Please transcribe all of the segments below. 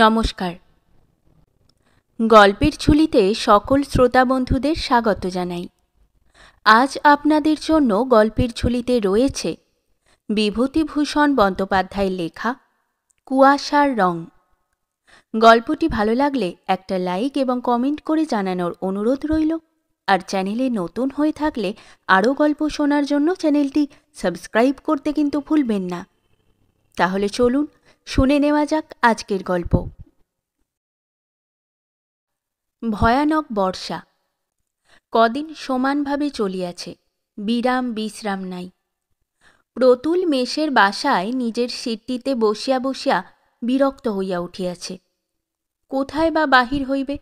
নমস্কার। গল্পের ঝুলিতে সকল শ্রোতা বন্ধুদের স্বাগত জানাই। আজ আপনাদের জন্য গল্পের ঝুলিতে রয়েছে বিভূতিভূষণ বন্দ্যোপাধ্যায়ের লেখা কুয়াশার রং। গল্পটি ভালো লাগলে একটা লাইক এবং কমেন্ট করে জানানোর অনুরোধ রইল। আর চ্যানেলে নতুন হয়ে থাকলে আরও গল্প শোনার জন্য চ্যানেলটি সাবস্ক্রাইব করতে কিন্তু ভুলবেন না। তাহলে চলুন শুনে নেওয়া যাক আজকের গল্প। ভয়ানক বর্ষা কদিন সমানভাবে চলিয়াছে, বিরাম বিশ্রাম নাই। প্রতুল মেষের বাসায় নিজের সিটটিতে বসিয়া বসিয়া বিরক্ত হইয়া উঠিয়াছে। কোথায় বা বাহির হইবে?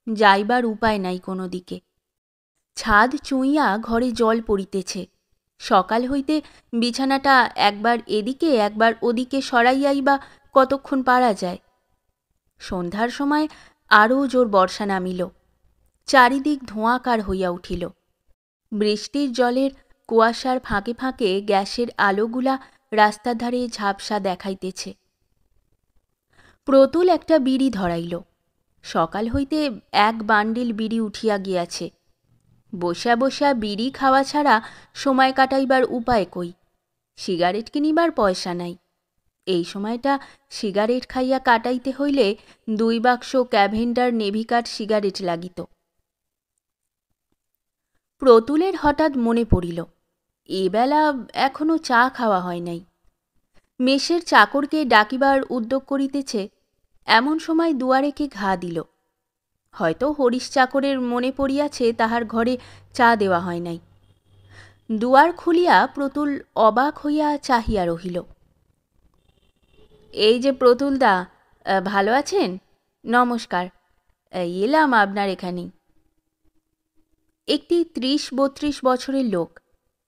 যাইবার উপায় নাই কোনো দিকে। ছাদ চুঁইয়া ঘরে জল পড়িতেছে। সকাল হইতে বিছানাটা একবার এদিকে একবার ওদিকে সরাইয়াই বা কতক্ষণ পারা যায়। সন্ধ্যার সময় আরও জোর বর্ষা নামিল। চারিদিক ধোঁয়াকার হইয়া উঠিল। বৃষ্টির জলের কুয়াশার ফাঁকে ফাঁকে গ্যাসের আলোগুলা রাস্তার ধারে ঝাপসা দেখাইতেছে। প্রতুল একটা বিড়ি ধরাইল। সকাল হইতে এক বান্ডিল বিড়ি উঠিয়া গিয়াছে। বসা বসা বিড়ি খাওয়া ছাড়া সময় কাটাইবার উপায় কই? সিগারেট কিনিবার পয়সা নাই। এই সময়টা সিগারেট খাইয়া কাটাইতে হইলে 2 বাক্স ক্যাভেন্ডার নেভিকাট সিগারেট লাগিত। প্রতুলের হঠাৎ মনে পড়িল, এবেলা এখনো চা খাওয়া হয় নাই। মেষের চাকরকে ডাকিবার উদ্যোগ করিতেছে, এমন সময় দুয়ারে কে ঘা দিল। হয়তো হরিশ চাকরের মনে পড়িয়াছে তাহার ঘরে চা দেওয়া হয় নাই। দুয়ার খুলিয়া প্রতুল অবাক হইয়া চাহিয়া রহিল। এই যে প্রতুলদা, ভালো আছেন? নমস্কার, এলাম আপনার এখানেই। একটি 30-32 বছরের লোক,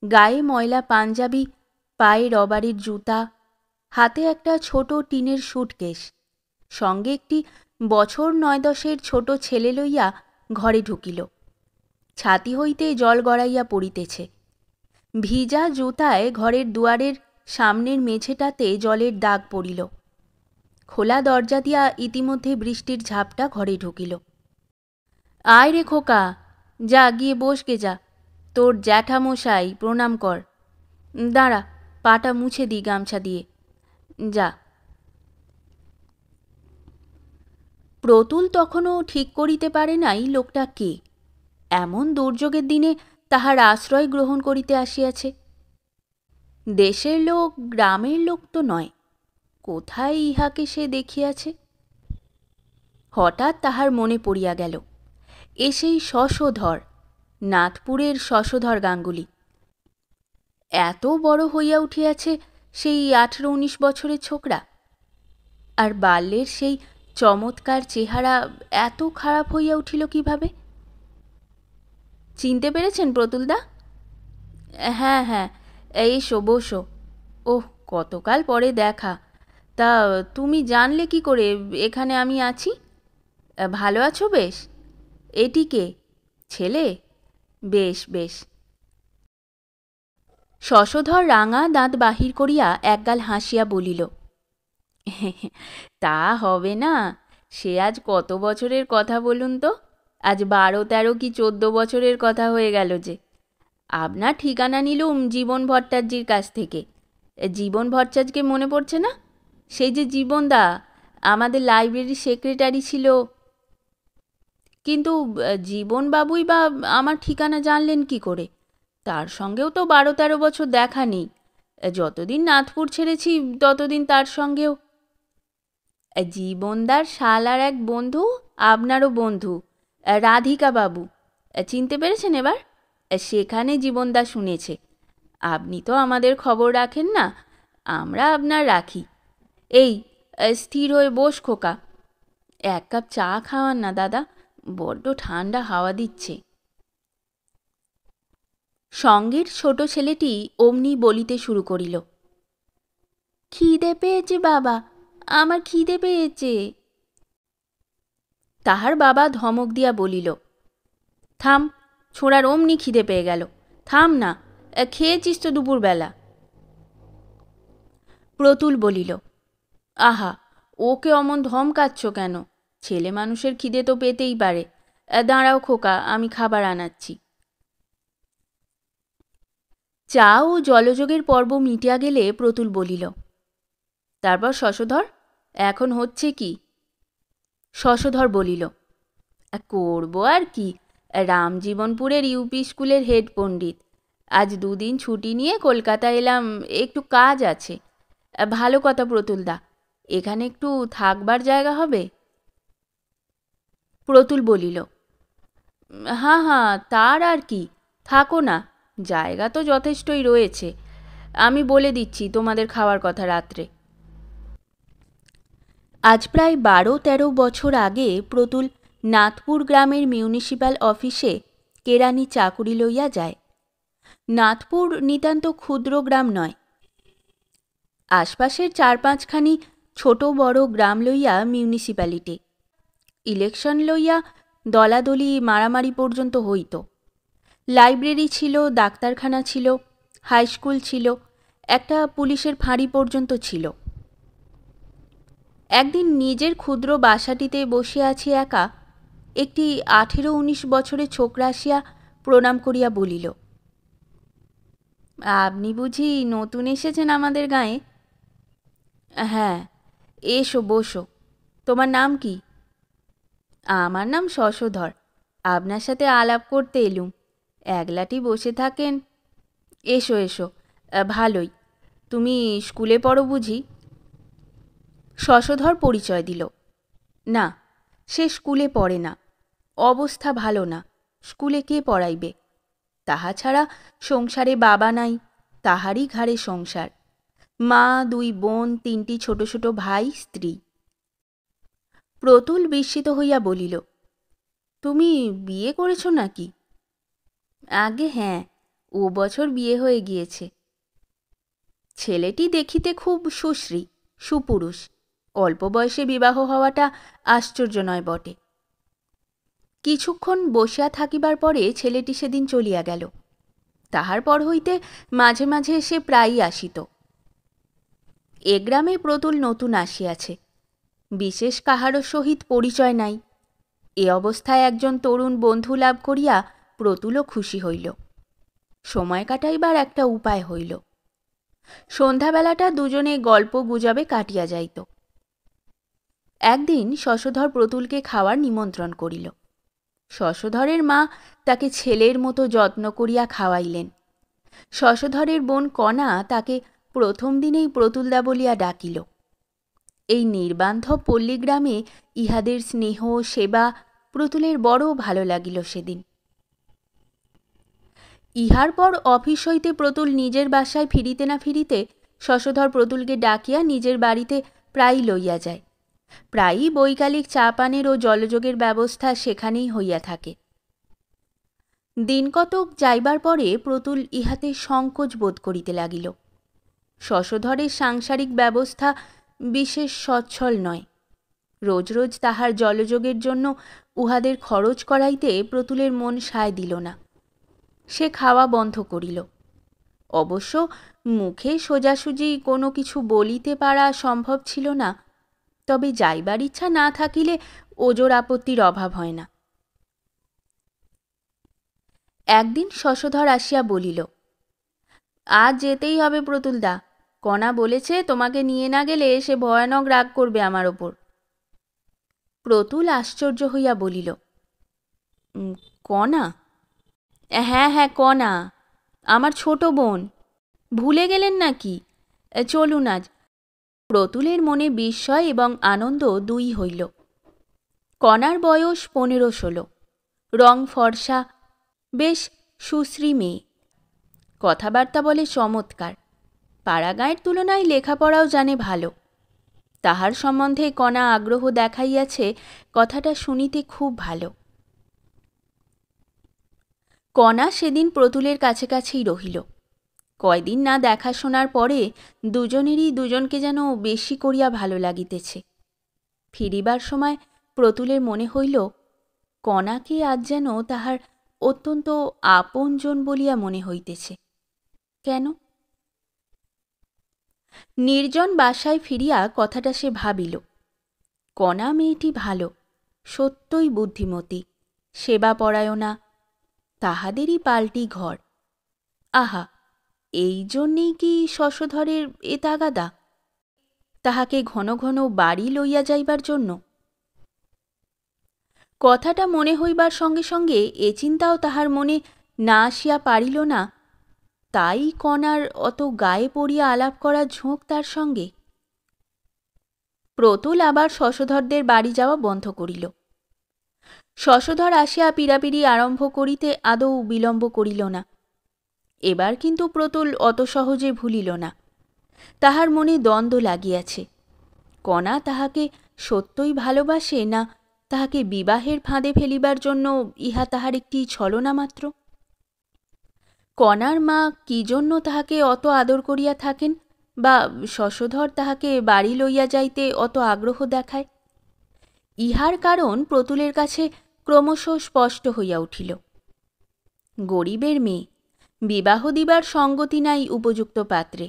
গায়ে ময়লা পাঞ্জাবি, পায়ে রবারের জুতা, হাতে একটা ছোট টিনের সুটকেস, সঙ্গে একটি বছর 9-10-এর ছোট ছেলে লইয়া ঘরে ঢুকিল। ছাতি হইতে জল গড়াইয়া পড়িতেছে। ভিজা জুতায় ঘরের দুয়ারের সামনের মেঝেটাতে জলের দাগ পড়িল। খোলা দরজা দিয়া ইতিমধ্যে বৃষ্টির ঝাপটা ঘরে ঢুকিল। আয় রে খোকা, যা গিয়ে বসকে যা, তোর জ্যাঠামশাই প্রণাম কর। দাঁড়া, পাটা মুছে দি গামছা দিয়ে, যা। প্রতুল তখনও ঠিক করিতে পারে নাই লোকটা কে। এমন দুর্যোগের দিনে তাহার আশ্রয় গ্রহণ করিতে আসিয়াছে। দেশের লোক, গ্রামের লোক তো নয়। কোথায় ইহাকে সে দেখিয়াছে? হঠাৎ তাহার মনে পড়িয়া গেল, এ সেই শশধর, নাথপুরের শশধর গাঙ্গুলি। এত বড় হইয়া উঠিয়াছে সেই 18-19 বছরের ছোকরা। আর বাল্যের সেই চমৎকার চেহারা এত খারাপ হইয়া উঠিল কিভাবে? চিনতে পেরেছেন প্রতুলদা? হ্যাঁ হ্যাঁ, এসো বসো। ওহ, কতকাল পরে দেখা। তা তুমি জানলে কি করে এখানে আমি আছি? ভালো আছো বেশ? এটি কে? ছেলে? বেশ বেশ। শশধর রাঙা দাঁত বাহির করিয়া একগাল হাসিয়া বলিল, তা হবে না। সে আজ কত বছরের কথা বলুন তো? আজ 12-13 কি 14 বছরের কথা হয়ে গেল যে। আপনার ঠিকানা নিলুম জীবন ভট্টাচার্যির কাছ থেকে। জীবন ভট্টাচার্যকে মনে পড়ছে না? সেই যে জীবনদা, আমাদের লাইব্রেরির সেক্রেটারি ছিল। কিন্তু জীবনবাবুই বা আমার ঠিকানা জানলেন কি করে? তার সঙ্গেও তো 12-13 বছর দেখা নেই। যতদিন নাথপুর ছেড়েছি ততদিন তার সঙ্গেও। জীবনদার শালার এক বন্ধু, আপনারও বন্ধু, রাধিকা বাবু, চিনতে পেরেছেন এবার? সেখানে জীবনদা শুনেছে। আপনি তো আমাদের খবর রাখেন না, আমরা আপনার রাখি। এই স্থির হয়ে বস খোকা, 1 কাপ চা খাওয়ান না দাদা, বড্ড ঠান্ডা হাওয়া দিচ্ছে। সঙ্গের ছোট ছেলেটি অমনি বলিতে শুরু করিল, খিদে পেয়েছে বাবা, আমার খিদে পেয়েছে। তাহার বাবা ধমক দিয়া বলিল, থাম, ছোঁড়ার অমনি খিদে পেয়ে গেল, থাম না, খেয়েছিস তো দুপুরবেলা। প্রতুল বলিল, আহা, ওকে অমন ধমকাচ্ছ কেন? ছেলে মানুষের খিদে তো পেতেই পারে। দাঁড়াও খোকা, আমি খাবার আনাচ্ছি। চা ও জলযোগের পর্ব মিটিয়া গেলে প্রতুল বলিল, তারপর শশধর, এখন হচ্ছে কি? শশধর বলিল, করব আর কি, রামজীবনপুরের ইউপি স্কুলের হেড পণ্ডিত। আজ 2 দিন ছুটি নিয়ে কলকাতা এলাম, একটু কাজ আছে। ভালো কথা প্রতুলদা, এখানে একটু থাকবার জায়গা হবে? প্রতুল বলিল, হ্যাঁ হ্যাঁ, তার আর কি, থাকো না, জায়গা তো যথেষ্টই রয়েছে। আমি বলে দিচ্ছি তোমাদের খাওয়ার কথা রাত্রে। আজ প্রায় 12-13 বছর আগে প্রতুল নাথপুর গ্রামের মিউনিসিপ্যাল অফিসে কেরানি চাকুরি লইয়া যায়। নাথপুর নিতান্ত ক্ষুদ্র গ্রাম নয়। আশপাশের 4-5খানি ছোট বড় গ্রাম লইয়া মিউনিসিপ্যালিটি। ইলেকশন লইয়া দলাদলি মারামারি পর্যন্ত হইত। লাইব্রেরি ছিল, ডাক্তারখানা ছিল, হাইস্কুল ছিল, একটা পুলিশের ফাঁড়ি পর্যন্ত ছিল। একদিন নিজের ক্ষুদ্র বাসাটিতে বসে আছি একা, একটি 18-19 বছরের ছোকরা আসিয়া প্রণাম করিয়া বলিল, আপনি বুঝি নতুন এসেছেন আমাদের গাঁয়ে? হ্যাঁ, এসো বসো। তোমার নাম কি? আমার নাম শশধর। আপনার সাথে আলাপ করতে এলুম। একলাটি বসে থাকেন। এসো এসো, ভালোই। তুমি স্কুলে পড়ো বুঝি? শশধর পরিচয় দিল। না, সে স্কুলে পড়ে না। অবস্থা ভালো না, স্কুলে কে পড়াইবে? তাহা ছাড়া সংসারে বাবা নাই, তাহারই ঘাড়ে সংসার। মা, 2 বোন, 3টি ছোট ছোট ভাই, স্ত্রী। প্রতুল বিস্মিত হইয়া বলিল, তুমি বিয়ে করেছ নাকি? আগে হ্যাঁ, ও বছর বিয়ে হয়ে গিয়েছে। ছেলেটি দেখিতে খুব সুশ্রী, সুপুরুষ। অল্প বয়সে বিবাহ হওয়াটা আশ্চর্য নয় বটে। কিছুক্ষণ বসিয়া থাকিবার পরে ছেলেটি সেদিন চলিয়া গেল। তাহার পর হইতে মাঝে মাঝে সে প্রায়ই আসিত। এ গ্রামে প্রতুল নতুন আসিয়াছে, বিশেষ কাহারও সহিত পরিচয় নাই। এ অবস্থায় একজন তরুণ বন্ধু লাভ করিয়া প্রতুলও খুশি হইল। সময় কাটাইবার একটা উপায় হইল। সন্ধ্যাবেলাটা দুজনে গল্প গুজবে কাটিয়া যাইত। একদিন শশধর প্রতুলকে খাওয়ার নিমন্ত্রণ করিল। শশধরের মা তাকে ছেলের মতো যত্ন করিয়া খাওয়াইলেন। শশধরের বোন কণা তাকে প্রথম দিনেই প্রতুলদা বলিয়া ডাকিল। এই নির্বান্ধব পল্লীগ্রামে ইহাদের স্নেহ সেবা প্রতুলের বড় ভালো লাগিল সেদিন। ইহার পর অফিস হইতে প্রতুল নিজের বাসায় ফিরিতে না ফিরিতে শশধর প্রতুলকে ডাকিয়া নিজের বাড়িতে প্রায়ই লইয়া যায়। প্রায়ই বৈকালিক চা পানের ও জলযোগের ব্যবস্থা সেখানেই হইয়া থাকে। দিনকতক যাইবার পরে প্রতুল ইহাতে সংকোচ বোধ করিতে লাগিল। শশধরের সাংসারিক ব্যবস্থা বিশেষ সচ্ছল নয়। রোজ রোজ তাহার জলযোগের জন্য উহাদের খরচ করাইতে প্রতুলের মন সায় দিল না। সে খাওয়া বন্ধ করিল। অবশ্য মুখে সোজাসুজি কোনো কিছু বলিতে পারা সম্ভব ছিল না, তবে যাইবার ইচ্ছা না থাকিলে ওজোর আপত্তির অভাব হয় না। একদিন শশধর আসিয়া বলিল, আজ যেতেই হবে প্রতুলদা, কণা বলেছে তোমাকে নিয়ে না গেলে সে ভয়ানক রাগ করবে আমার ওপর। প্রতুল আশ্চর্য হইয়া বলিল, কণা? হ্যাঁ হ্যাঁ, কণা, আমার ছোট বোন। ভুলে গেলেন নাকি? চলুন আজ। প্রতুলের মনে বিস্ময় এবং আনন্দ দুই হইল। কণার বয়স 15-16, রং ফর্সা, বেশ সুশ্রী মেয়ে। কথাবার্তা বলে চমৎকার। পাড়াগাঁয়ের তুলনায় লেখাপড়াও জানে ভালো। তাহার সম্বন্ধে কণা আগ্রহ দেখাইয়াছে, কথাটা শুনিতে খুব ভালো। কণা সেদিন প্রতুলের কাছে কাছেই রহিল। কয়দিন না দেখাশোনার পরে দুজনেরই দুজনকে যেন বেশি করিয়া ভালো লাগিতেছে। ফিরিবার সময় প্রতুলের মনে হইল, কণাকে আজ যেন তাহার অত্যন্ত আপনজন বলিয়া মনে হইতেছে। কেন? নির্জন বাসায় ফিরিয়া কথাটা সে ভাবিল। কণা মেয়েটি ভালো, সত্যই বুদ্ধিমতী, সেবাপরায়ণা, তাহাদেরই পাল্টি ঘর। আহা, এই জন্যেই কি শশধরের এ তাগাদা, তাহাকে ঘন ঘন বাড়ি লইয়া যাইবার জন্য? কথাটা মনে হইবার সঙ্গে সঙ্গে এ চিন্তাও তাহার মনে না আসিয়া পারিল না, তাই কণার অত গায়ে পড়িয়া আলাপ করার ঝোঁক তার সঙ্গে। প্রতুল আবার শশধরদের বাড়ি যাওয়া বন্ধ করিল। শশধর আসিয়া পীড়াপিড়ি আরম্ভ করিতে আদৌ বিলম্ব করিল না। এবার কিন্তু প্রতুল অত সহজে ভুলিল না। তাহার মনে দ্বন্দ্ব লাগিয়াছে, কণা তাহাকে সত্যই ভালোবাসে, না তাহাকে বিবাহের ফাঁদে ফেলিবার জন্য ইহা তাহার একটি ছলনা মাত্র। কণার মা কি জন্য তাহাকে অত আদর করিয়া থাকেন, বা শশধর তাহাকে বাড়ি লইয়া যাইতে অত আগ্রহ দেখায়, ইহার কারণ প্রতুলের কাছে ক্রমশ স্পষ্ট হইয়া উঠিল। গরিবের মেয়ে, বিবাহ দিবার সঙ্গতি নাই উপযুক্ত পাত্রে,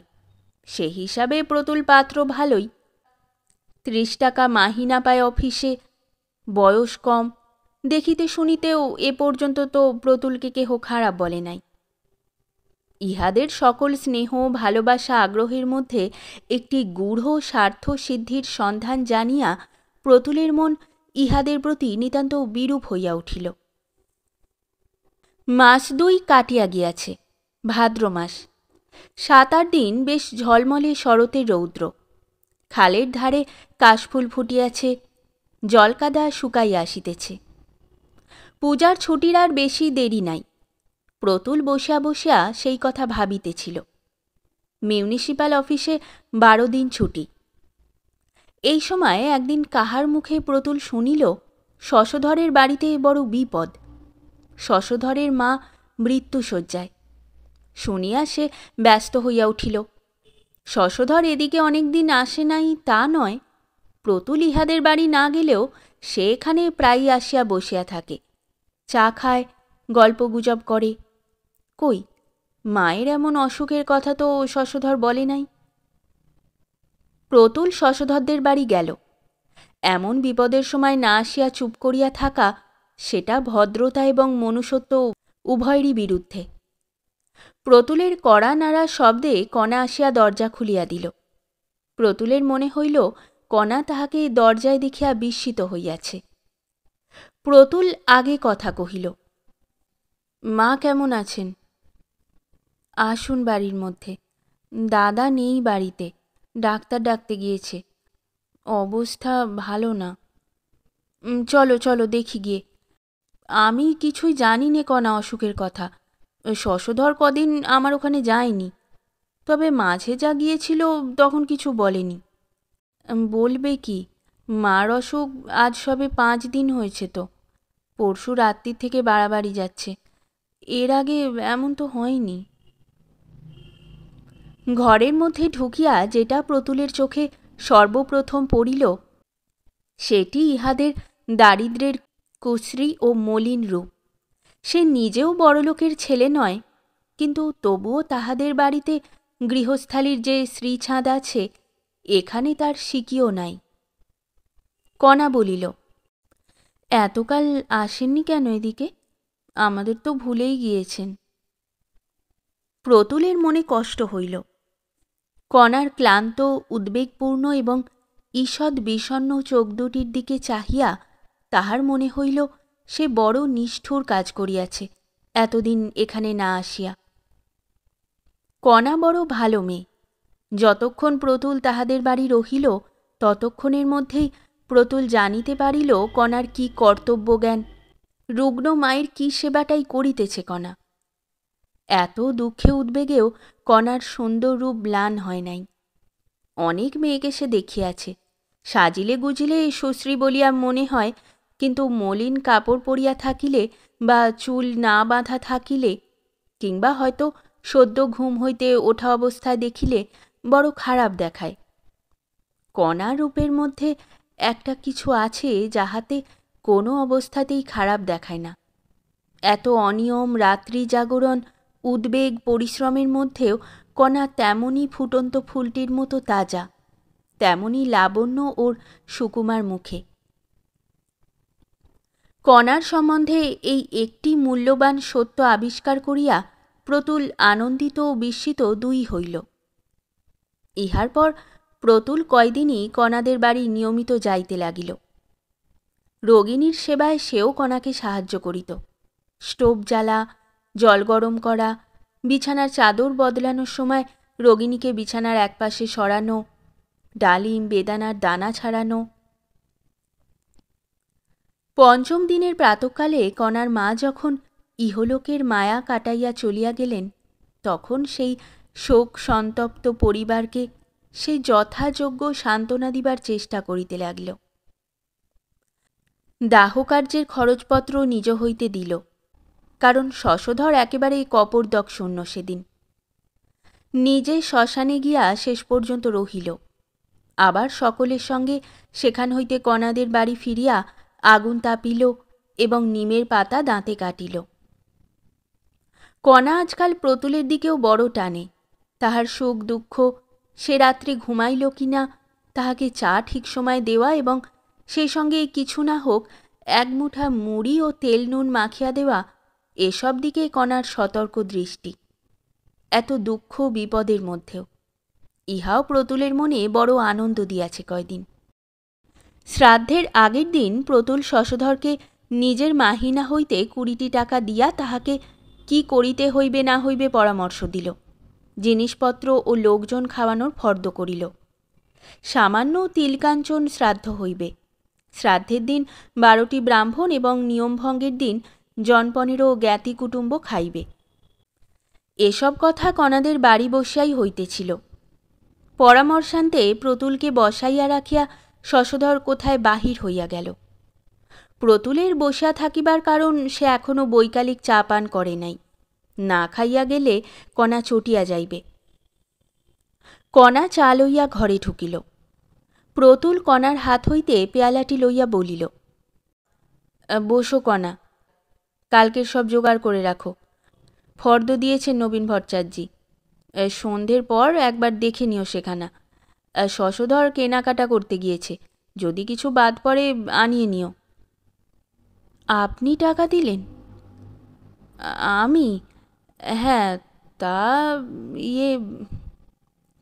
সে হিসাবে প্রতুল পাত্র ভালোই। 30 টাকা মাহিনা পায় অফিসে, বয়স কম, দেখিতে শুনিতেও এ পর্যন্ত তো প্রতুলকে কেহ খারাপ বলে নাই। ইহাদের সকল স্নেহ, ভালোবাসা, আগ্রহের মধ্যে একটি গূঢ় স্বার্থ সিদ্ধির সন্ধান জানিয়া প্রতুলের মন ইহাদের প্রতি নিতান্ত বিরূপ হইয়া উঠিল। মাস 2 কাটিয়া গিয়াছে, ভাদ্র মাস। 7-8 দিন বেশ ঝলমলে শরতের রৌদ্র। খালের ধারে কাশফুল ফুটিয়াছে, জলকাদা শুকাইয়া আসিতেছে। পূজার ছুটির আর বেশি দেরি নাই। প্রতুল বসিয়া বসিয়া সেই কথা ভাবিতেছিল। মিউনিসিপ্যাল অফিসে 12 দিন ছুটি। এই সময় একদিন কাহার মুখে প্রতুল শুনিল শশধরের বাড়িতে বড় বিপদ। শশধরের মা মৃত্যুশয্যায়। শুনিয়া সে ব্যস্ত হইয়া উঠিল। শশধর এদিকে অনেক দিন আসে নাই তা নয়, প্রতুল ইহাদের বাড়ি না গেলেও সে এখানে প্রায়ই আসিয়া বসিয়া থাকে, চা খায়, গল্পগুজব করে। কই, মায়ের এমন অসুখের কথা তো শশধর বলে নাই। প্রতুল শশধরদের বাড়ি গেল। এমন বিপদের সময় না আসিয়া চুপ করিয়া থাকা, সেটা ভদ্রতা এবং মনুষ্যত্ব উভয়েরই বিরুদ্ধে। প্রতুলের কড়া নাড়া শব্দে কণা আসিয়া দরজা খুলিয়া দিল। প্রতুলের মনে হইল কণা তাহাকে দরজায় দেখিয়া বিস্মিত হইয়াছে। প্রতুল আগে কথা কহিল, মা কেমন আছেন? আসুন বাড়ির মধ্যে। দাদা নেই বাড়িতে, ডাক্তার ডাকতে গিয়েছে, অবস্থা ভালো না। চলো চলো দেখি গিয়ে। আমি কিছুই জানি নে কণা অসুখের কথা। শশধর কদিন আমার ওখানে যায়নি, তবে মাঝে যা গিয়েছিল তখন কিছু বলেনি। বলবে কি, মার অসুখ আজ সবে 5 দিন হয়েছে তো, পরশু রাত্রি থেকে বাড়াবাড়ি যাচ্ছে, এর আগে এমন তো হয়নি। ঘরের মধ্যে ঢুকিয়া যেটা প্রতুলের চোখে সর্বপ্রথম পড়িল, সেটি ইহাদের দারিদ্র্যের কুশ্রী ও মলিন রূপ। সে নিজেও বড়লোকের ছেলে নয়, কিন্তু তবুও তাহাদের বাড়িতে গৃহস্থালির যে শ্রীছাঁদ আছে, এখানে তার সিকিও নাই। কণা বলিল, এতকাল আসেননি কেন এদিকে? আমাদের তো ভুলেই গিয়েছেন। প্রতুলের মনে কষ্ট হইল। কণার ক্লান্ত, উদ্বেগপূর্ণ এবং ঈষৎ বিষণ্ণ চোখ দুটির দিকে চাহিয়া তাহার মনে হইল সে বড় নিষ্ঠুর কাজ করিয়াছে এতদিন এখানে না আসিয়া। কণা বড় ভালো মেয়ে। যতক্ষণ প্রতুল তাহাদের বাড়ি রহিল, ততক্ষণের মধ্যেই প্রতুল জানিতে পারিল কণার কি কর্তব্যজ্ঞান, রুগ্ন মায়ের কি সেবাটাই করিতেছে কণা। এত দুঃখে উদ্বেগেও কণার সুন্দর রূপ ম্লান হয় নাই। অনেক মেয়েকে সে দেখিয়াছে, সাজিলে গুজিলে সুশ্রী বলিয়া মনে হয়, কিন্তু মলিন কাপড় পরিয়া থাকিলে বা চুল না বাঁধা থাকিলে, কিংবা হয়তো সদ্য ঘুম হইতে ওঠা অবস্থায় দেখিলে বড় খারাপ দেখায়। কণা রূপের মধ্যে একটা কিছু আছে যাহাতে কোনো অবস্থাতেই খারাপ দেখায় না। এত অনিয়ম, রাত্রি জাগরণ, উদ্বেগ, পরিশ্রমের মধ্যেও কণা তেমনই ফুটন্ত ফুলটির মতো তাজা। তেমনি লাবণ্য ওর সুকুমার মুখে। কণার সম্বন্ধে এই একটি মূল্যবান সত্য আবিষ্কার করিয়া প্রতুল আনন্দিত ও বিস্মিত দুই হইল। ইহার পর প্রতুল কয়দিনই কণাদের বাড়ি নিয়মিত যাইতে লাগিল। রোগিণীর সেবায় সেও কণাকে সাহায্য করিত। স্টোভ জ্বালা, জল গরম করা, বিছানার চাদর বদলানোর সময় রোগিণীকে বিছানার একপাশে সরানো, ডালিম বেদানার দানা ছাড়ানো। পঞ্চম দিনের প্রাতঃকালে কণার মা যখন ইহলোকের মায়া কাটাইয়া চলিয়া গেলেন, তখন সেই শোক সন্তপ্ত পরিবারকে সে যথাযোগ্য সান্ত্বনা দিবার চেষ্টা করিতে লাগিল। দাহকার্যের খরচপত্র নিজ হইতে দিল, কারণ শশধর একেবারেই কপর্দক শূন্য সেদিন। নিজে শ্মশানে গিয়া শেষ পর্যন্ত রহিল। আবার সকলের সঙ্গে সেখান হইতে কণাদের বাড়ি ফিরিয়া আগুন তাপিল এবং নিমের পাতা দাঁতে কাটিল। কণা আজকাল প্রতুলের দিকেও বড় টানে। তাহার সুখ দুঃখ, সে রাত্রে ঘুমাইল কিনা, তাহাকে চা ঠিক সময় দেওয়া এবং সেই সঙ্গে কিছু না হোক এক মুঠা মুড়ি ও তেল নুন মাখিয়া দেওয়া, এসব দিকে কণার সতর্ক দৃষ্টি। এত দুঃখ বিপদের মধ্যেও ইহাও প্রতুলের মনে বড় আনন্দ দিয়াছে কয়দিন। শ্রাদ্ধের আগের দিন প্রতুল শশধরকে নিজের মাহিনা হইতে 20টি টাকা দিয়া তাহাকে কি করিতে হইবে না হইবে পরামর্শ দিল। জিনিসপত্র ও লোকজন খাওয়ানোর ফর্দ করিল। সামান্য তিলকাঞ্চন শ্রাদ্ধ হইবে। শ্রাদ্ধের দিন 12টি ব্রাহ্মণ এবং নিয়মভঙ্গের দিন জন15 জ্ঞাতি কুটুম্ব খাইবে। এসব কথা কণাদের বাড়ি বসিয়াই হইতেছিল। পরামর্শান্তে প্রতুলকে বসাইয়া রাখিয়া শশধর কোথায় বাহির হইয়া গেল। প্রতুলের বসিয়া থাকিবার কারণ সে এখনো বৈকালিক চা পান করে নাই। না খাইয়া গেলে কণা চটিয়া যাইবে। কণা চা লইয়া ঘরে ঢুকিল। প্রতুল কণার হাত হইতে পেয়ালাটি লইয়া বলিল, বসো কণা, কালকের সব জোগাড় করে রাখো। ফর্দ দিয়েছেন নবীন ভট্টাচার্যি। সন্ধ্যের পর একবার দেখে নিও সেখানা। শশধর কেনাকাটা করতে গিয়েছে, যদি কিছু বাদ পড়ে আনিয়ে নিও। আপনি টাকা দিলেন? আমি? হ্যাঁ, তা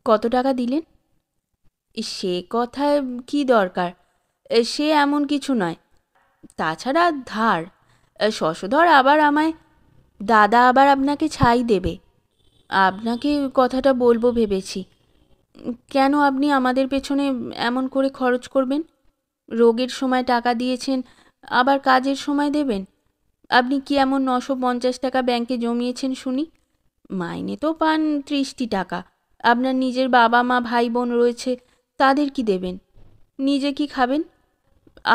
কত টাকা দিলেন? সে কথায় কি দরকার, সে এমন কিছু নয়। তাছাড়া ধার। শশধর আবার আমায়, দাদা আবার আপনাকে ছাই দেবে। আপনাকে কথাটা বলবো ভেবেছি। কেন আপনি আমাদের পেছনে এমন করে খরচ করবেন? রোগের সময় টাকা দিয়েছেন, আবার কাজের সময় দেবেন? আপনি কি এমন 950 টাকা ব্যাংকে জমিয়েছেন শুনি? মাইনে তো পান 30টি টাকা। আপনার নিজের বাবা মা ভাই বোন রয়েছে, তাদের কি দেবেন? নিজে কি খাবেন?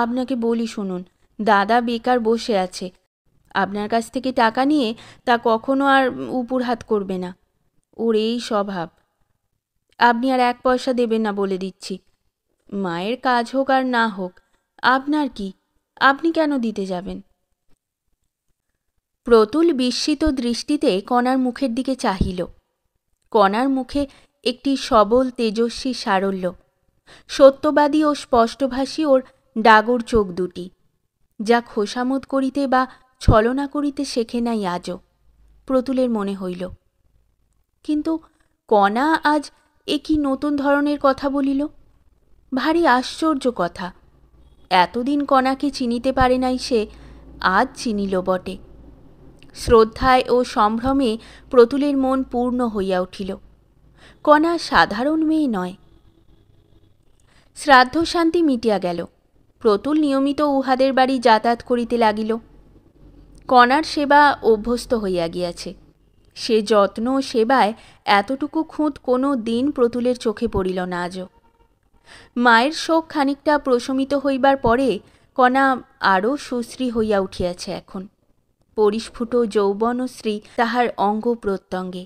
আপনাকে বলি শুনুন, দাদা বেকার বসে আছে। আপনার কাছ থেকে টাকা নিয়ে তা কখনো আর উপর হাত করবে না। ওর এই স্বভাব। আপনি আর 1 পয়সা দেবেন না বলে দিচ্ছি। মায়ের কাজ হোক আর না হোক, আপনার কি? আপনি কেন দিতে যাবেন? প্রতুল বিস্মিত দৃষ্টিতে কণার মুখের দিকে চাহিল। কণার মুখে একটি সবল তেজস্বী সারল্য, সত্যবাদী ও স্পষ্টভাষী ওর ডাগর চোখ দুটি, যা খোসামত করিতে বা ছলনা করিতে শেখে নাই আজও, প্রতুলের মনে হইল। কিন্তু কণা আজ এ কি নতুন ধরনের কথা বলিল? ভারী আশ্চর্য কথা। এতদিন কণাকে চিনিতে পারে নাই সে, আজ চিনিল বটে। শ্রদ্ধায় ও সম্ভ্রমে প্রতুলের মন পূর্ণ হইয়া উঠিল। কণা সাধারণ মেয়ে নয়। শ্রাদ্ধ শান্তি মিটিয়া গেল। প্রতুল নিয়মিত উহাদের বাড়ি যাতায়াত করিতে লাগিল। কণার সেবা অভ্যস্ত হইয়া গিয়াছে। সে যত্ন ও সেবায় এতটুকু খুঁত কোনো দিন প্রতুলের চোখে পড়িল না আজও। মায়ের শোক খানিকটা প্রশমিত হইবার পরে কণা আরও সুশ্রী হইয়া উঠিয়াছে এখন। পরিস্ফুট যৌবনশ্রী তাহার অঙ্গ প্রত্যঙ্গে।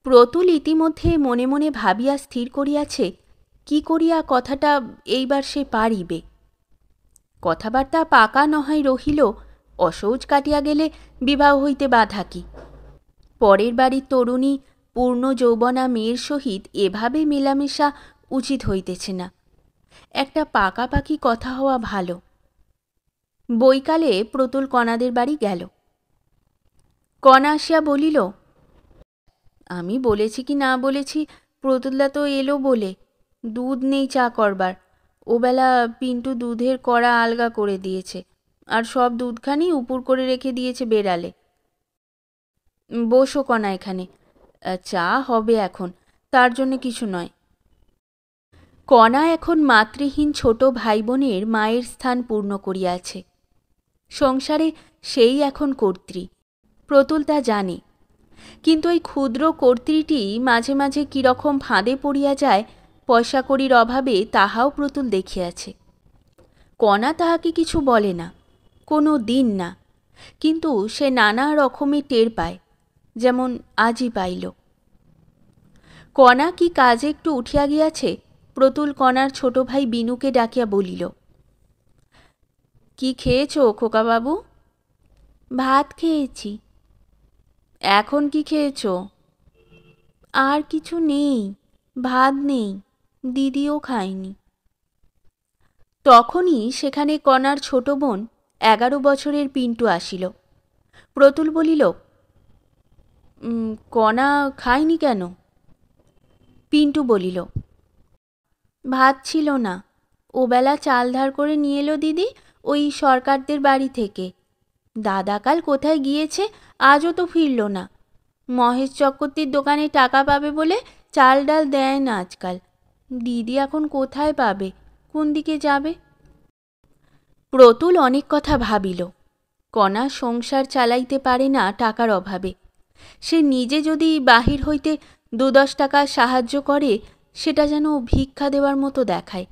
প্রতুল ইতিমধ্যে মনে মনে ভাবিয়া স্থির করিয়াছে কি করিয়া কথাটা এইবার সে পারিবে। কথাবার্তা পাকা নহাই রহিল, অসৌচ কাটিয়া গেলে বিবাহ হইতে বাধা কি? পরের বাড়ির তরুণী পূর্ণ যৌবনা মেয়ের সহিত এভাবে মেলামেশা উচিত হইতেছে না। একটা পাকাপাকি কথা হওয়া ভালো। বৈকালে প্রতুল কণাদের বাড়ি গেল। কণা আসিয়া বলিল, আমি বলেছি কি না বলেছি, প্রতুলদা তো এলো বলে, দুধ নেই চা করবার। ওবেলা পিন্টু দুধের কড়া আলগা করে দিয়েছে, আর সব দুধখানি উপুর করে রেখে দিয়েছে বেড়ালে। বসো কণা এখানে, চা হবে এখন, তার জন্য কিছু নয়। কণা এখন মাতৃহীন ছোট ভাই বোনের মায়ের স্থান পূর্ণ করিয়াছে। সংসারে সেই এখন কর্ত্রী। প্রতুল তা জানে, কিন্তু এই ক্ষুদ্র কর্ত্রীটি মাঝে মাঝে কীরকম ফাঁদে পড়িয়া যায় পয়সা কড়ির অভাবে, তাহাও প্রতুল দেখিয়াছে। কণা তাহাকে কিছু বলে না, কোনো দিন না, কিন্তু সে নানা রকমে টের পায়, যেমন আজই পাইল। কণা কি কাজে একটু উঠিয়া গিয়াছে, প্রতুল কণার ছোট ভাই বিনুকে ডাকিয়া বলিল, কি খেয়েছ খোকাবাবু? ভাত খেয়েছি। এখন কি খেয়েছ? আর কিছু নেই, ভাত নেই, দিদিও খায়নি। তখনই সেখানে কণার ছোট বোন 11 বছরের পিন্টু আসিল। প্রতুল বলিল, কণা খায়নি কেন? পিন্টু বলিল, ভাত ছিল না, ওবেলা চাল ধার করে নিয়ে এলো দিদি ওই সরকারদের বাড়ি থেকে। দাদা কাল কোথায় গিয়েছে, আজও তো ফিরল না। মহেশ চক্রবর্তীর দোকানে টাকা পাবে বলে চাল ডাল দেয় না আজকাল। দিদি এখন কোথায় পাবে, কোন দিকে যাবে? প্রতুল অনেক কথা ভাবিল। কণা সংসার চালাইতে পারে না টাকার অভাবে। সে নিজে যদি বাহির হইতে 2-10 টাকা সাহায্য করে, সেটা যেন ভিক্ষা দেওয়ার মতো দেখায়।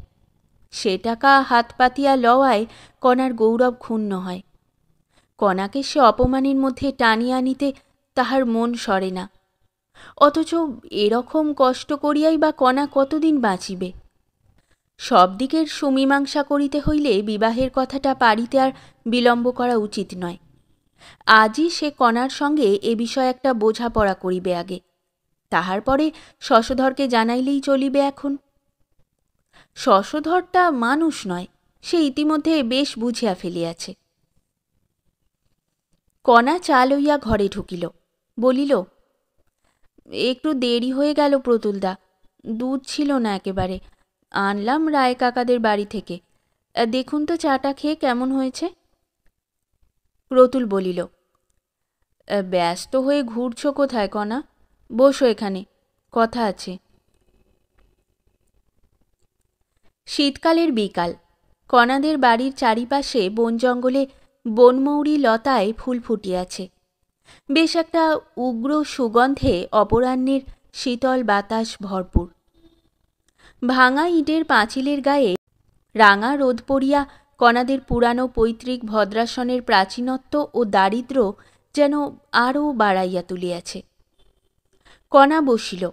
সে টাকা হাত পাতিয়া লওয়ায় কণার গৌরব ক্ষুণ্ণ হয়। কণাকে সে অপমানের মধ্যে টানিয়া আনিতে তাহার মন সরে না। অথচ এরকম কষ্ট করিয়াই বা কণা কতদিন বাঁচিবে? সব দিকের সুমীমাংসা করিতে হইলে বিবাহের কথাটা পারিতে আর বিলম্ব করা উচিত নয়। আজই সে কণার সঙ্গে এ বিষয়ে একটা বোঝাপড়া করিবে আগে, তাহার পরে শশধরকে জানাইলেই চলিবে। এখন শশধরটা মানুষ নয়, সে ইতিমধ্যে বেশ বুঝিয়া ফেলিয়াছে। কণা চা লইয়া ঘরে ঢুকিল, বলিল, একটু দেরি হয়ে গেল প্রতুলদা, দুধ ছিল না একেবারে, আনলাম রায় কাকাদের বাড়ি থেকে। দেখুন তো চাটা খেয়ে কেমন হয়েছে। প্রতুল বলিল, ব্যস্ত হয়ে ঘুরছ কোথায় কণা? বসো এখানে, কথা আছে। শীতকালের বিকাল। কণাদের বাড়ির চারিপাশে বন জঙ্গলে বনমৌরি লতায় ফুল ফুটিয়াছে। বেশ একটা উগ্র সুগন্ধে অপরাহ্নের শীতল বাতাস ভরপুর। ভাঙা ইটের পাঁচিলের গায়ে রাঙা রোদ পড়িয়া কণাদের পুরানো পৈতৃক ভদ্রাসনের প্রাচীনত্ব ও দারিদ্র্য যেন আরও বাড়াইয়া তুলিয়াছে। কণা বসিল।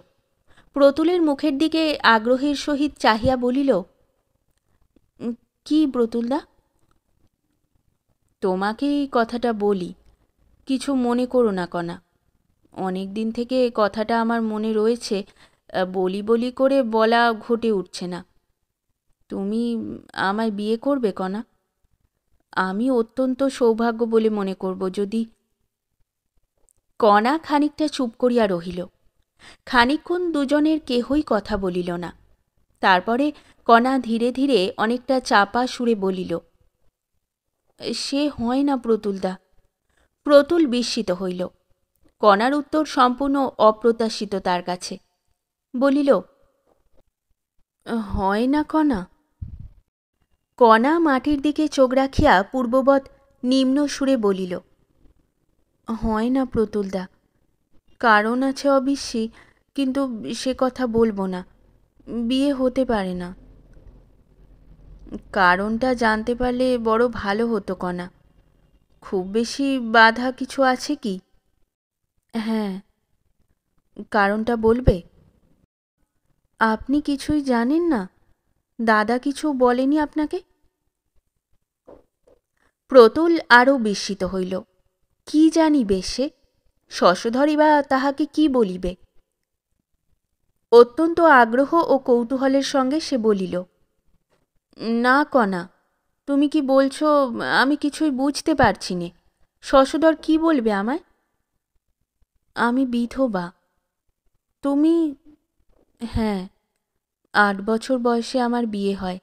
প্রতুলের মুখের দিকে আগ্রহের সহিত চাহিয়া বলিল, কি প্রতুলদা? তোমাকে এই কথাটা বলি, কিছু মনে করো না কণা। অনেক দিন থেকে কথাটা আমার মনে রয়েছে, বলি বলি করে বলা ঘটে উঠছে না। তুমি আমায় বিয়ে করবে কণা? আমি অত্যন্ত সৌভাগ্য বলে মনে করব যদি। কণা খানিকটা চুপ করিয়া রহিল। খানিকক্ষণ দুজনের কেহই কথা বলিল না। তারপরে কণা ধীরে ধীরে অনেকটা চাপা সুরে বলিল, সে হয় না প্রতুলদা। প্রতুল বিস্মিত হইল। কণার উত্তর সম্পূর্ণ অপ্রত্যাশিত তার কাছে। বলিল, হয় না কণা? কণা মাটির দিকে চোখ রাখিয়া পূর্ববৎ নিম্ন সুরে বলিল, হয় না প্রতুলদা। কারণ আছে অবশ্যই, কিন্তু সে কথা বলবো না। বিয়ে হতে পারে না। কারণটা জানতে পারলে বড় ভালো হতো কণা। খুব বেশি বাধা কিছু আছে কি? হ্যাঁ। কারণটা বলবে? আপনি কিছুই জানেন না? দাদা কিছু বলেনি আপনাকে? প্রতুল আরও বিস্মিত হইল। কি জানিবে সে? শশধরই বা তাহাকে কি বলিবে? অত্যন্ত আগ্রহ ও কৌতূহলের সঙ্গে সে বলিল, না কণা, তুমি কি বলছো আমি কিছুই বুঝতে পারছি নে। শশধর কি বলবে আমায়? আমি বিধবা। তুমি? হ্যাঁ, 8 বছর বয়সে আমার বিয়ে হয়।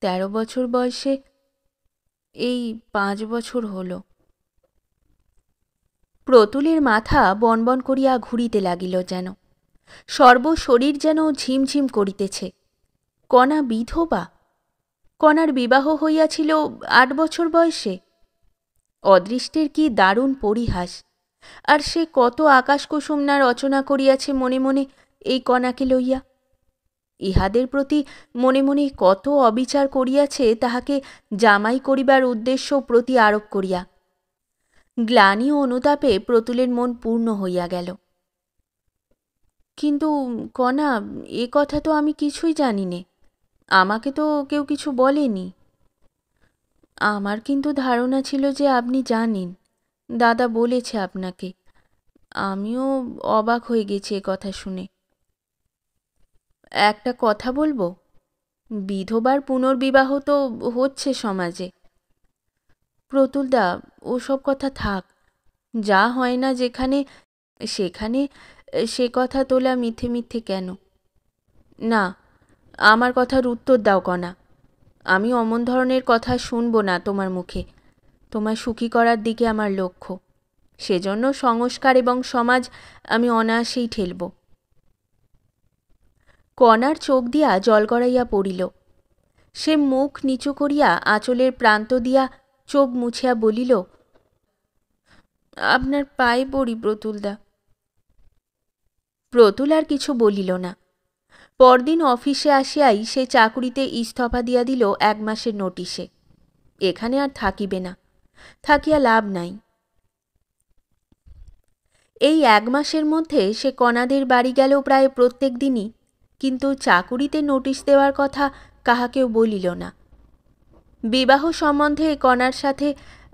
13 বছর বয়সে এই 5 বছর হলো। প্রতুলের মাথা বনবন করিয়া ঘুরিতে লাগিল যেন, সর্বশরীর যেন ঝিমঝিম করিতেছে। কণা বিধবা? কণার বিবাহ হইয়াছিল 8 বছর বয়সে? অদৃষ্টের কি দারুণ পরিহাস! আর সে কত আকাশকুসুম না রচনা করিয়াছে মনে মনে এই কণাকে লইয়া। ইহাদের প্রতি মনে মনে কত অবিচার করিয়াছে তাহাকে জামাই করিবার উদ্দেশ্য প্রতি আরোপ করিয়া। গ্লানি ও অনুতাপে প্রতুলের মন পূর্ণ হইয়া গেল। কিন্তু কণা, এ কথা তো আমি কিছুই জানি নে। আমাকে তো কেউ কিছু বলেনি। আমার কিন্তু ধারণা ছিল যে আপনি জানেন, দাদা বলেছে আপনাকে। আমিও অবাক হয়ে গেছি এ কথা শুনে। একটা কথা বলবো? বিধবার পুনর্বিবাহ তো হচ্ছে সমাজে। প্রতুলদা, ওসব কথা থাক। যা হয় না যেখানে সেখানে সে কথা তোলা মিথ্যে মিথ্যে কেন? না, আমার কথার উত্তর দাও কণা। আমি অমন ধরনের কথা শুনব না তোমার মুখে। তোমায় সুখী করার দিকে আমার লক্ষ্য। সেজন্য সংস্কার এবং সমাজ আমি অনায়াসেই ঠেলব। কণার চোখ দিয়া জল গড়াইয়া পড়িল। সে মুখ নিচু করিয়া আঁচলের প্রান্ত দিয়া চোখ মুছিয়া বলিল, আপনার পায়ে পড়ি প্রতুলদা। প্রতুল আর কিছু বলিল না। পরদিন অফিসে আসিয়াই সে চাকুরিতে ইস্তফা দিয়া দিল 1 মাসের নোটিশে। এখানে আর থাকিবে না, থাকিয়া লাভ নাই। এই 1 মাসের মধ্যে সে কণাদের বাড়ি গেল প্রায় প্রত্যেক দিনই, কিন্তু চাকুরিতে নোটিশ দেওয়ার কথা কাহাকেও বলিল না। বিবাহ সম্বন্ধে কণার সাথে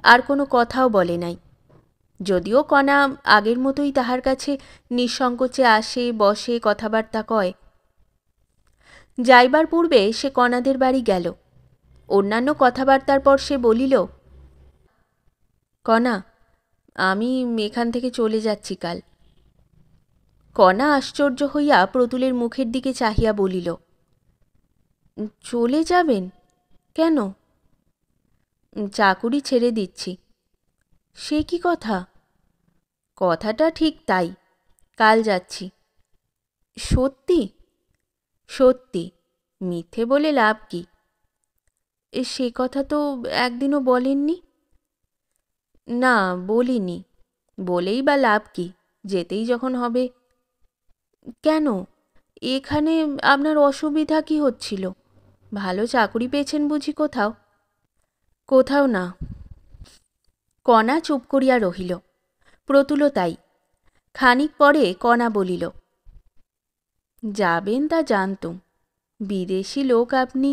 আর কোনো কথাও বলে নাই। যদিও কণা আগের মতোই তাহার কাছে নিঃসংকোচে আসে, বসে, কথাবার্তা কয়। যাইবার পূর্বে সে কণাদের বাড়ি গেল। অন্যান্য কথাবার্তার পর সে বলিল, কণা, আমি এখান থেকে চলে যাচ্ছি কাল। কণা আশ্চর্য হইয়া প্রতুলের মুখের দিকে চাহিয়া বলিল, চলে যাবেন? কেন? চাকুরি ছেড়ে দিচ্ছি। সে কি কথা? কথাটা ঠিক তাই, কাল যাচ্ছি। সত্যি? সত্যি, মিথ্যে বলে লাভ কি? সে কথা তো একদিনও বলেননি। না, বলিনি। বলেই বা লাভ কি, যেতেই যখন হবে। কেন? এখানে আপনার অসুবিধা কি হচ্ছিল? ভালো চাকুরি পেয়েছেন বুঝি কোথাও? কোথাও না। কণা চুপ করিয়া রহিল। প্রতুলও তাই। খানিক পরে কণা বলিল, যাবেন তা জানতুম। বিদেশি লোক আপনি,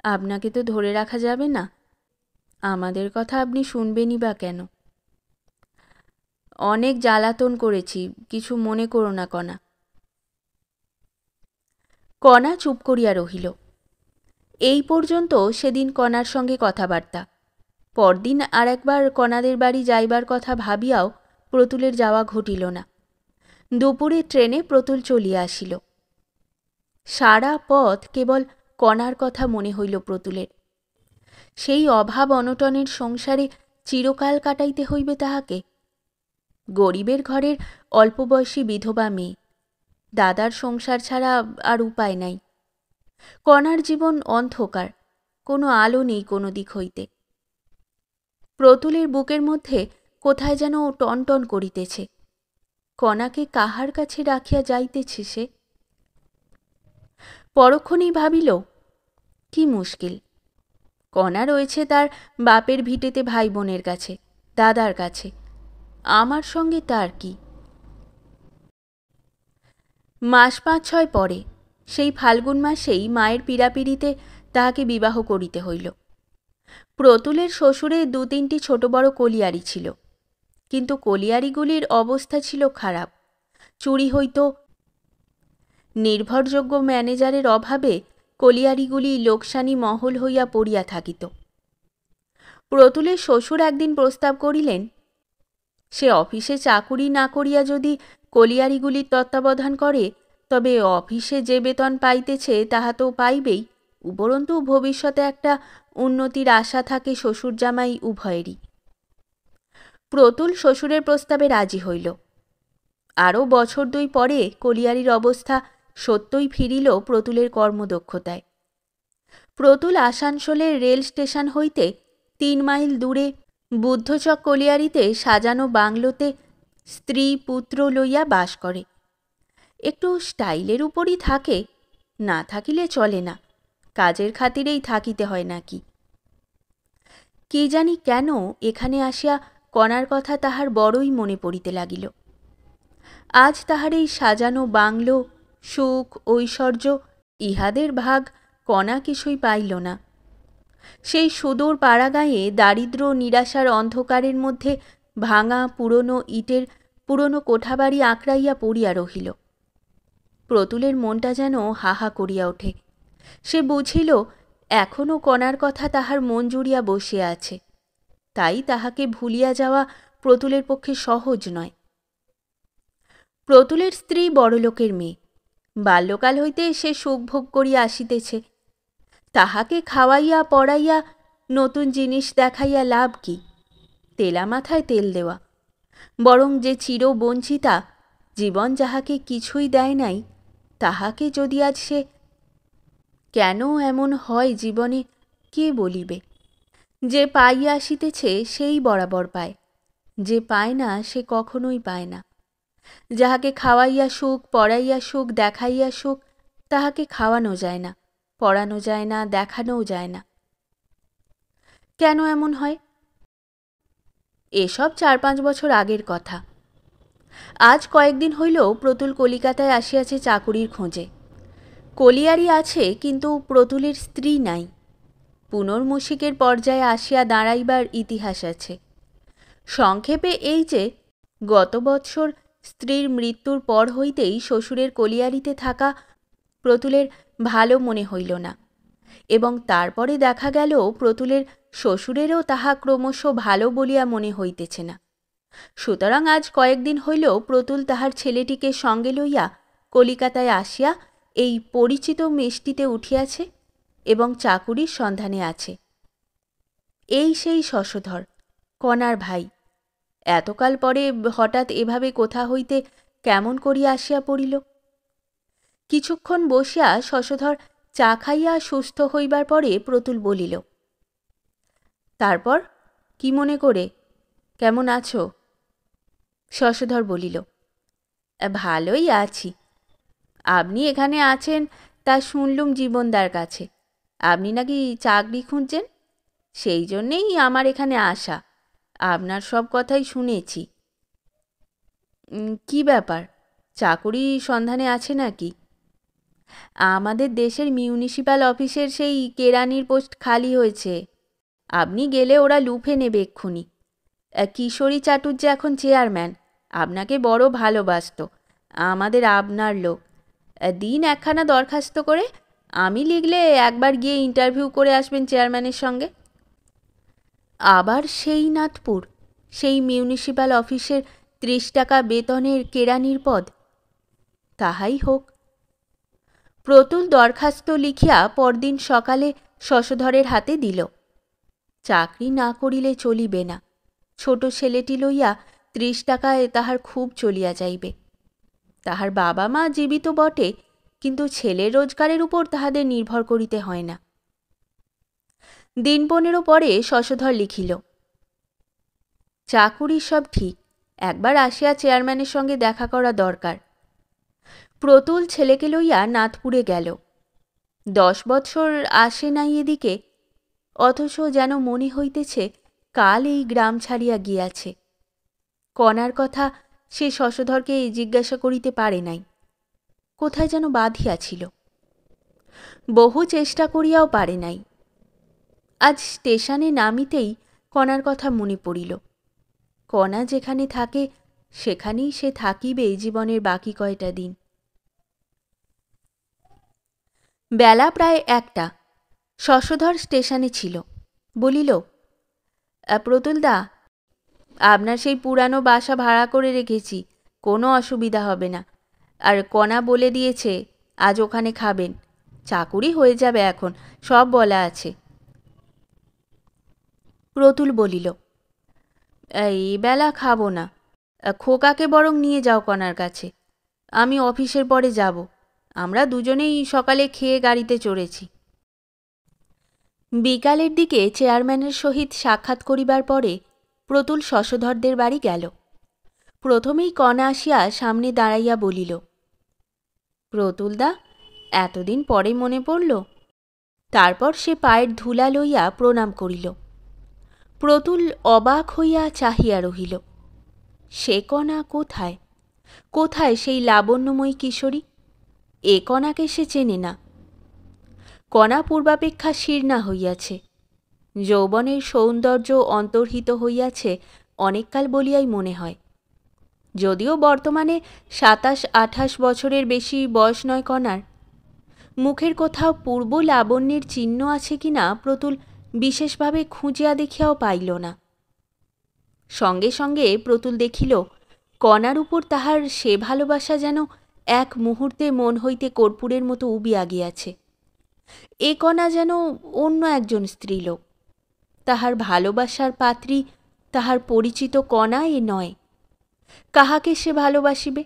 আপনাকে তো ধরে রাখা যাবে না। আমাদের কথা আপনি শুনবেনই বা কেন? অনেক জ্বালাতন করেছি, কিছু মনে করো না কণা। কণা চুপ করিয়া রহিল। এই পর্যন্ত সেদিন কণার সঙ্গে কথাবার্তা। পরদিন আর একবার কণাদের বাড়ি যাইবার কথা ভাবিয়াও প্রতুলের যাওয়া ঘটিল না। দুপুরে ট্রেনে প্রতুল চলিয়া আসিল। সারা পথ কেবল কণার কথা মনে হইল প্রতুলের। সেই অভাব অনটনের সংসারে চিরকাল কাটাইতে হইবে তাহাকে। গরিবের ঘরের অল্প বয়সী বিধবা মেয়ে, দাদার সংসার ছাড়া আর উপায় নাই। কণার জীবন অন্ধকার, কোনো আলো নেই কোনো দিক হইতে। প্রতুলের বুকের মধ্যে কোথায় যেন টনটন করিতেছে। কণাকে কাহার কাছে রাখিয়া যাইতেছে সে? পরক্ষণেই ভাবিল, কি মুশকিল। কণা রয়েছে তার বাপের ভিটেতে ভাই বোনের কাছে, দাদার কাছে। আমার সঙ্গে তার কি? মাস 5-6 পরে, সেই ফাল্গুন মাসেই মায়ের পীড়াপিড়িতে তাহাকে বিবাহ করিতে হইল। প্রতুলের শ্বশুরে 2-3টি ছোট বড় কলিয়ারি ছিল, কিন্তু কলিয়ারিগুলির অবস্থা ছিল খারাপ। চুরি হইত, নির্ভরযোগ্য ম্যানেজারের অভাবে কলিয়ারিগুলি লোকসানি মহল হইয়া পড়িয়া থাকিত। প্রতুলের শ্বশুর একদিন প্রস্তাব করিলেন, সে অফিসে চাকুরি না করিয়া যদি কলিয়ারিগুলির তত্ত্বাবধান করে, তবে অফিসে যে বেতন পাইতেছে তাহা তো পাইবেই, উপরন্তু ভবিষ্যতে একটা উন্নতির আশা থাকে শ্বশুর জামাই উভয়েরই। প্রতুল শ্বশুরের প্রস্তাবে রাজি হইল। আরও বছর 2 পরে কলিয়ারির অবস্থা সত্যই ফিরিল প্রতুলের কর্মদক্ষতায়। প্রতুল আসানসোলের রেল স্টেশন হইতে 3 মাইল দূরে বুদ্ধচক কলিয়ারিতে সাজানো বাংলোতে স্ত্রী পুত্র লইয়া বাস করে। একটু স্টাইলের উপরই থাকে, না থাকিলে চলে না, কাজের খাতিরেই থাকিতে হয় নাকি। কি জানি কেন এখানে আসিয়া কণার কথা তাহার বড়ই মনে পড়িতে লাগিল। আজ তাহার এই সাজানো বাংলো, সুখ, ঐশ্বর্য, ইহাদের ভাগ কণা কিছুই পাইল না। সেই সুদূর পাড়াগাঁয়ে দারিদ্র নিরাশার অন্ধকারের মধ্যে ভাঙা পুরনো ইটের পুরনো কোঠাবাড়ি আঁকড়াইয়া পড়িয়া রহিল। প্রতুলের মনটা যেন হাহা করিয়া ওঠে। সে বুঝিল এখনও কণার কথা তাহার মন জুড়িয়া বসিয়া আছে, তাই তাহাকে ভুলিয়া যাওয়া প্রতুলের পক্ষে সহজ নয়। প্রতুলের স্ত্রী বড়লোকের মেয়ে, বাল্যকাল হইতে সে সুখভোগ করিয়া আসিতেছে। তাহাকে খাওয়াইয়া পড়াইয়া নতুন জিনিস দেখাইয়া লাভ কি? তেলা মাথায় তেল দেওয়া। বরং যে চিরবঞ্চিতা, জীবন যাহাকে কিছুই দেয় নাই, তাহাকে যদি আজ সে... কেন এমন হয় জীবনে কে বলিবে? যে পাইয়া আসিতেছে সেই বরাবর পায়, যে পায় না সে কখনোই পায় না। যাহাকে খাওয়াইয়া সুখ, পড়াইয়া সুখ, দেখাইয়া সুখ, তাহাকে খাওয়ানো যায় না, পড়ানো যায় না, দেখানোও যায় না। কেন এমন হয়? এসব 4-5 বছর আগের কথা। আজ কয়েকদিন হইল প্রতুল কলিকাতায় আসিয়াছে চাকুরির খোঁজে। কলিয়ারি আছে, কিন্তু প্রতুলের স্ত্রী নাই। পুনর্মূষিকের পর্যায়ে আসিয়া দাঁড়াইবার ইতিহাস আছে। সংক্ষেপে এই যে, গত বৎসর স্ত্রীর মৃত্যুর পর হইতেই শ্বশুরের কলিয়ারিতে থাকা প্রতুলের ভালো মনে হইল না, এবং তারপরে দেখা গেল প্রতুলের শ্বশুরেরও তাহা ক্রমশ ভালো বলিয়া মনে হইতেছে না। সুতরাং আজ কয়েকদিন হইল প্রতুল তাহার ছেলেটিকে সঙ্গে লইয়া কলিকাতায় আসিয়া এই পরিচিত মেসটিতে উঠিয়াছে এবং চাকুরির সন্ধানে আছে। এই সেই শশধর, কণার ভাই। এতকাল পরে হঠাৎ এভাবে কোথা হইতে কেমন করিয়া আসিয়া পড়িল। কিছুক্ষণ বসিয়া শশধর চা খাইয়া সুস্থ হইবার পরে প্রতুল বলিল, তারপর কি মনে করে, কেমন আছো? শশধর বলিল, ভালোই আছি। আপনি এখানে আছেন তা শুনলুম জীবনদার কাছে। আপনি নাকি চাকরি খুঁজছেন, সেই জন্যেই আমার এখানে আসা। আপনার সব কথাই শুনেছি। কি ব্যাপার, চাকুরি সন্ধানে আছে নাকি? আমাদের দেশের মিউনিসিপ্যাল অফিসের সেই কেরানির পোস্ট খালি হয়েছে। আপনি গেলে ওরা লুফে নেবে এক্ষুনি। কিশোরী চাটুর্যে এখন চেয়ারম্যান, আপনাকে বড় ভালোবাসত। আমাদের আপনার লোক। দিন একখানা দরখাস্ত করে, আমি লিখলে একবার গিয়ে ইন্টারভিউ করে আসবেন চেয়ারম্যানের সঙ্গে। আবার সেই নাথপুর, সেই মিউনিসিপ্যাল অফিসের 30 টাকা বেতনের কেরানির পদ? তাহাই হোক। প্রতুল দরখাস্ত লিখিয়া পরদিন সকালে শশধরের হাতে দিল। চাকরি না করিলে চলিবে না। ছোট ছেলেটি লইয়া 30 টাকায় তাহার খুব চলিয়া যাইবে। তাহার বাবা মা জীবিত বটে, কিন্তু ছেলের রোজগারের উপর তাহাদের নির্ভর করিতে হয় না। দিন 15 পরে শশধর লিখিল, চাকুরি সব ঠিক, একবার আসিয়া চেয়ারম্যানের সঙ্গে দেখা করা দরকার। প্রতুল ছেলেকে লইয়া নাথপুরে গেল। 10 বৎসর আসে নাই এদিকে, অথচ যেন মনে হইতেছে কাল এই গ্রাম ছাড়িয়া গিয়াছে। কণার কথা সে শশধরকে জিজ্ঞাসা করিতে পারে নাই, কোথায় যেন বাঁধিয়াছিল। বহু চেষ্টা করিয়াও পারে নাই। আজ স্টেশনে নামিতেই কণার কথা মনে পড়িল। কণা যেখানে থাকে সেখানেই সে থাকিবে জীবনের বাকি কয়টা দিন। বেলা প্রায় 1টা। শশধর স্টেশনে ছিল। বলিল, প্রতুলদা, আপনার সেই পুরানো বাসা ভাড়া করে রেখেছি, কোনো অসুবিধা হবে না। আর কণা বলে দিয়েছে আজ ওখানে খাবেন। চাকুরি হয়ে যাবে এখন, সব বলা আছে। প্রতুল বলিল, এই বেলা খাবো না, খোকাকে বরং নিয়ে যাও কণার কাছে। আমি অফিসের পরে যাব। আমরা দুজনেই সকালে খেয়ে গাড়িতে চড়েছি। বিকালের দিকে চেয়ারম্যানের সহিত সাক্ষাৎ করিবার পরে প্রতুল শশধরদের বাড়ি গেল। প্রথমেই কণা আসিয়া সামনে দাঁড়াইয়া বলিল, প্রতুলদা, এতদিন পরে মনে পড়ল। তারপর সে পায়ের ধুলা লইয়া প্রণাম করিল। প্রতুল অবাক হইয়া চাহিয়া রহিল। সে কণা কোথায়? কোথায় সেই লাবণ্যময়ী কিশোরী? এ কণাকে সে চেনে না। কণা পূর্বাপেক্ষা শীর্ণা হইয়াছে। যৌবনের সৌন্দর্য অন্তর্হিত হইয়াছে অনেককাল বলিয়াই মনে হয়। যদিও বর্তমানে 27-28 বছরের বেশি বয়স নয় কণার। মুখের কোথাও পূর্ব লাবণ্যের চিহ্ন আছে কিনা প্রতুল বিশেষভাবে খুঁজিয়া দেখিয়াও পাইল না। সঙ্গে সঙ্গে প্রতুল দেখিল কণার উপর তাহার সে ভালোবাসা যেন এক মুহূর্তে মন হইতে কর্পূরের মতো উবিয়া গিয়াছে। এ কণা যেন অন্য একজন স্ত্রীলোক। তাহার ভালোবাসার পাত্রী তাহার পরিচিত কণা এ নয়। কাহাকে সে ভালোবাসিবে?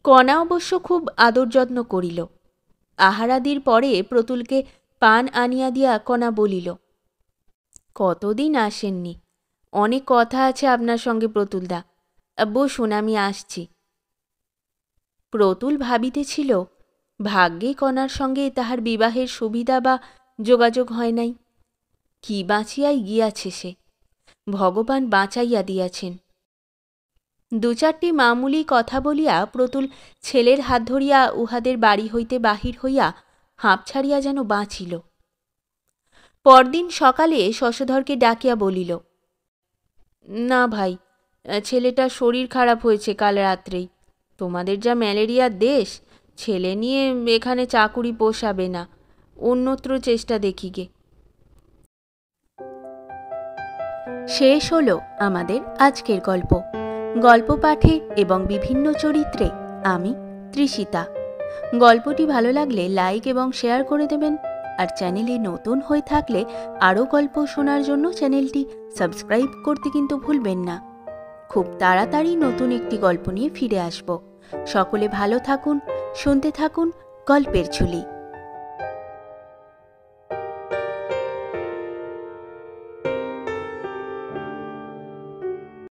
কণা অবশ্য খুব আদর যত্ন করিল। আহারাদির পরে প্রতুলকে পান আনিয়া দিয়া কণা বলিল, কতদিন আসেননি, অনেক কথা আছে আপনার সঙ্গে প্রতুলদা, বসুন, আমি আসছি। প্রতুল ভাবিতেছিল ভাগ্যে কণার সঙ্গে তাহার বিবাহের সুবিধা বা যোগাযোগ হয় নাই। কি বাঁচিয়াই গিয়াছে সে, ভগবান বাঁচাইয়া দিয়াছেন। 2-4টি মামুলি কথা বলিয়া প্রতুল ছেলের হাত ধরিয়া উহাদের বাড়ি হইতে বাহির হইয়া হাঁপ ছাড়িয়া যেন বাঁচিল। পরদিন সকালে শশধরকে ডাকিয়া বলিল, না ভাই, ছেলেটার শরীর খারাপ হয়েছে কাল রাত্রেই। তোমাদের যা ম্যালেরিয়ার দেশ, ছেলে নিয়ে এখানে চাকুরি পোষাবে না, অন্যত্র চেষ্টা দেখিগে। শেষ হলো আমাদের আজকের গল্প। গল্প পাঠে এবং বিভিন্ন চরিত্রে আমি তৃষিতা। গল্পটি ভালো লাগলে লাইক এবং শেয়ার করে দেবেন। আর চ্যানেলে নতুন হয়ে থাকলে আরও গল্প শোনার জন্য চ্যানেলটি সাবস্ক্রাইব করতে কিন্তু ভুলবেন না। খুব তাড়াতাড়ি নতুন একটি গল্প নিয়ে ফিরে আসব। সকলে ভালো থাকুন, শুনতে থাকুন গল্পের ঝুলি।